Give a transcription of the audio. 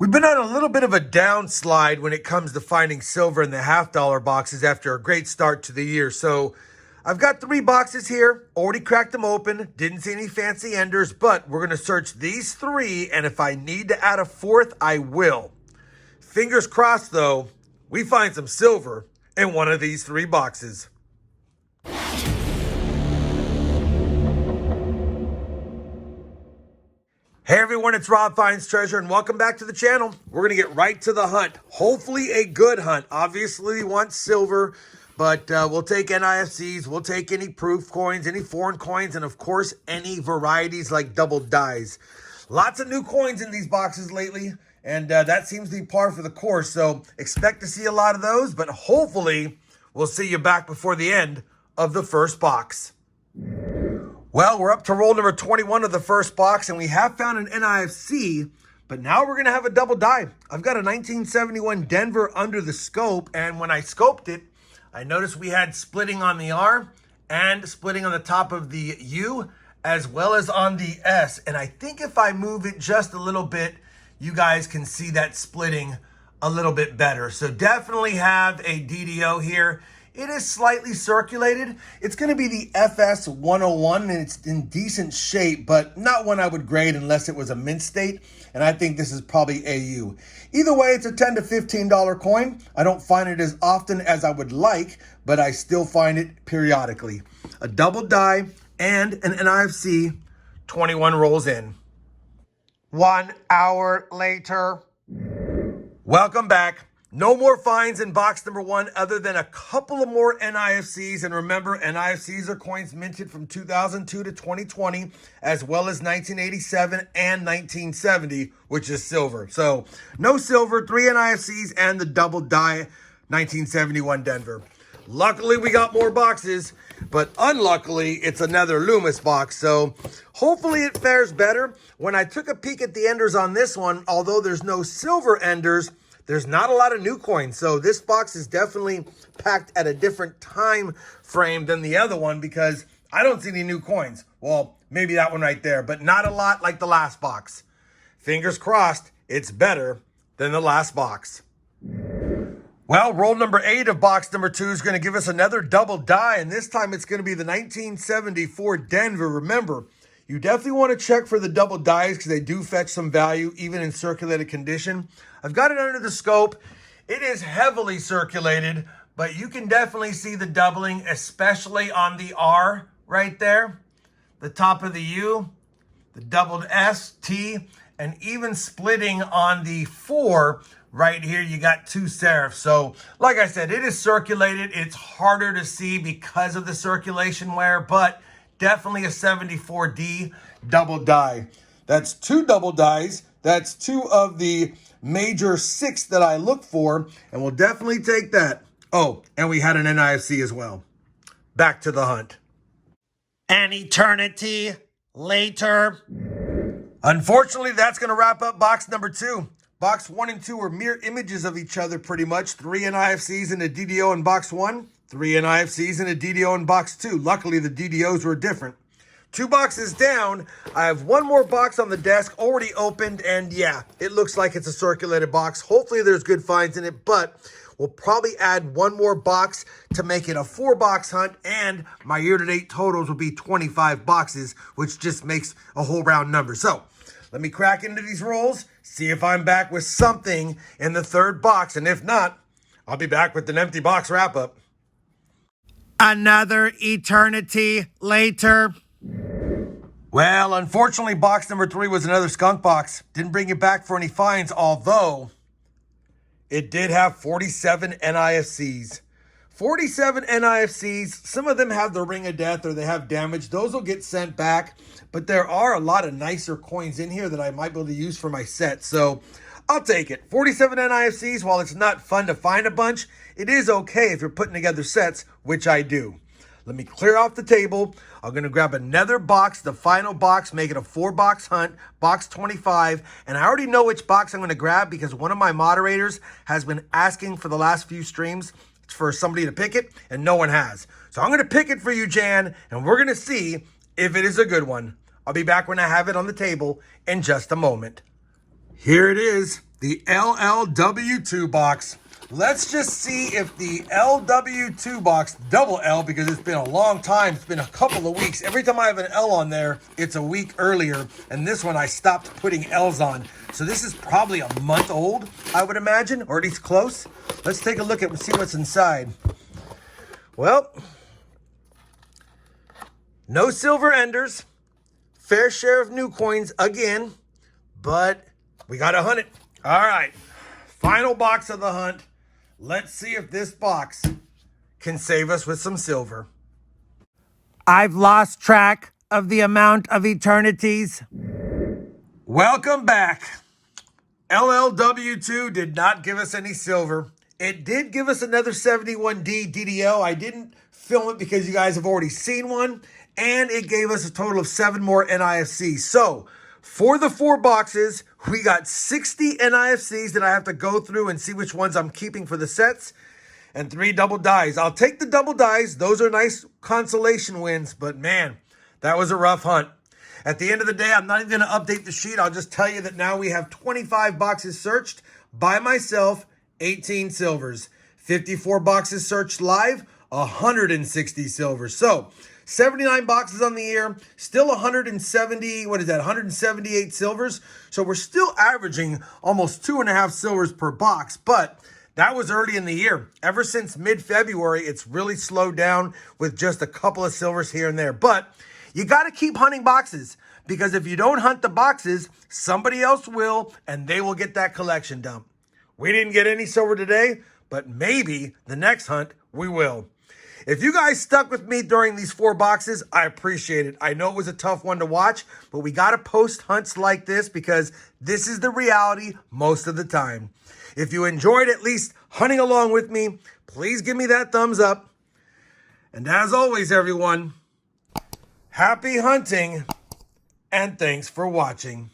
We've been on a little bit of a downslide when it comes to finding silver in the $half boxes after a great start to the year. So I've got 3 boxes here, already cracked them open, didn't see any fancy enders, but we're going to search these 3, and if I need to add a 4th, I will. Fingers crossed, though, we find some silver in one of these 3 boxes. Hey everyone, it's Rob Finds Treasure and welcome back to the channel. We're going to get right to the hunt. Hopefully a good hunt. Obviously we want silver, but we'll take NIFCs, we'll take any proof coins, any foreign coins, and of course any varieties like double dies. Lots of new coins in these boxes lately, and that seems to be par for the course. So expect to see a lot of those, but hopefully we'll see you back before the end of the first box. Well, we're up to roll number 21 of the first box, and we have found an NIFC, but now we're going to have a double die. I've got a 1971 Denver under the scope, and when I scoped it, I noticed we had splitting on the R and splitting on the top of the U, as well as on the S. And I think if I move it just a little bit, you guys can see that splitting a little bit better. So definitely have a DDO here. It is slightly circulated. It's going to be the FS 101, and it's in decent shape, but not one I would grade unless it was a mint state, and I think this is probably AU. Either way, it's a $10 to $15 coin. I don't find it as often as I would like, but I still find it periodically. A double die and an NIFC, 21 rolls in. 1 hour later. Welcome back. No more finds in box number 1 other than a couple of more NIFCs. And remember, NIFCs are coins minted from 2002 to 2020, as well as 1987 and 1970, which is silver. So no silver, 3 NIFCs, and the double die 1971 Denver. Luckily, we got more boxes, but unluckily, it's another Loomis box. So hopefully it fares better. When I took a peek at the enders on this one, although there's no silver enders, there's not a lot of new coins, so this box is definitely packed at a different time frame than the other one because I don't see any new coins. Well, maybe that one right there, but not a lot like the last box. Fingers crossed, it's better than the last box. Well, roll number 8 of box number 2 is going to give us another double die, and this time it's going to be the 1974 Denver. Remember, you definitely want to check for the double dies because they do fetch some value even in circulated condition. I've got it under the scope. It is heavily circulated, but you can definitely see the doubling, especially on the R right there, the top of the U, the doubled S, T, and even splitting on the 4 right here. You got 2 serifs. So like I said, it is circulated. It's harder to see because of the circulation wear, but definitely a 74D double die. That's 2 double dies. That's 2 of the major 6 that I look for, and we'll definitely take that. Oh, and we had an NIFC as well. Back to the hunt. An eternity later. Unfortunately, that's going to wrap up box number 2. Box 1 and 2 are mirror images of each other pretty much. 3 NIFCs and a DDO in box 1. 3 NIFCs and a DDO in box 2. Luckily, the DDOs were different. 2 boxes down, I have 1 more box on the desk already opened, and yeah, it looks like it's a circulated box. Hopefully there's good finds in it, but we'll probably add 1 more box to make it a 4-box hunt, and my year-to-date totals will be 25 boxes, which just makes a whole round number. So let me crack into these rolls, see if I'm back with something in the 3rd box, and if not, I'll be back with an empty box wrap-up. Another eternity later. Well, unfortunately, box number 3 was another skunk box. Didn't bring it back for any finds, although it did have 47 NIFCs. 47 NIFCs. Some of them have the ring of death or they have damage. Those will get sent back, but there are a lot of nicer coins in here that I might be able to use for my set. So I'll take it. 47 NIFCs, while it's not fun to find a bunch, it is okay if you're putting together sets, which I do. Let me clear off the table. I'm going to grab another box, the final box, make it a 4-box hunt, box 25. And I already know which box I'm going to grab because one of my moderators has been asking for the last few streams for somebody to pick it, and no one has. So I'm going to pick it for you, Jan, and we're going to see if it is a good one. I'll be back when I have it on the table in just a moment. Here it is, the LLW2 box. Let's just see if the LW2 box, double L, because it's been a long time, it's been a couple of weeks. Every time I have an L on there, it's a week earlier, and this one I stopped putting L's on. So this is probably a month old, I would imagine, or at least close. Let's take a look at and see what's inside. Well, no silver enders, fair share of new coins again, but we got to hunt it. All right, final box of the hunt. Let's see if this box can save us with some silver. I've lost track of the amount of eternities. Welcome back. LLW2 did not give us any silver. It did give us another 71D DDO. I didn't film it because you guys have already seen one. And it gave us a total of 7 more NIFCs. So, for the 4 boxes, we got 60 NIFCs that I have to go through and see which ones I'm keeping for the sets. And 3 double dies. I'll take the double dies. Those are nice consolation wins. But man, that was a rough hunt. At the end of the day, I'm not even going to update the sheet. I'll just tell you that now we have 25 boxes searched by myself, 18 silvers. 54 boxes searched live, 160 silvers. So, 79 boxes on the year, still 170, 178 silvers. So we're still averaging almost 2.5 silvers per box, but that was early in the year. Ever since mid-February, it's really slowed down with just a couple of silvers here and there. But you got to keep hunting boxes, because if you don't hunt the boxes, somebody else will, and they will get that collection dump. We didn't get any silver today, but maybe the next hunt we will. If you guys stuck with me during these 4 boxes, I appreciate it. I know it was a tough one to watch, but we got to post hunts like this because this is the reality most of the time. If you enjoyed at least hunting along with me, please give me that thumbs up. And as always, everyone, happy hunting and thanks for watching.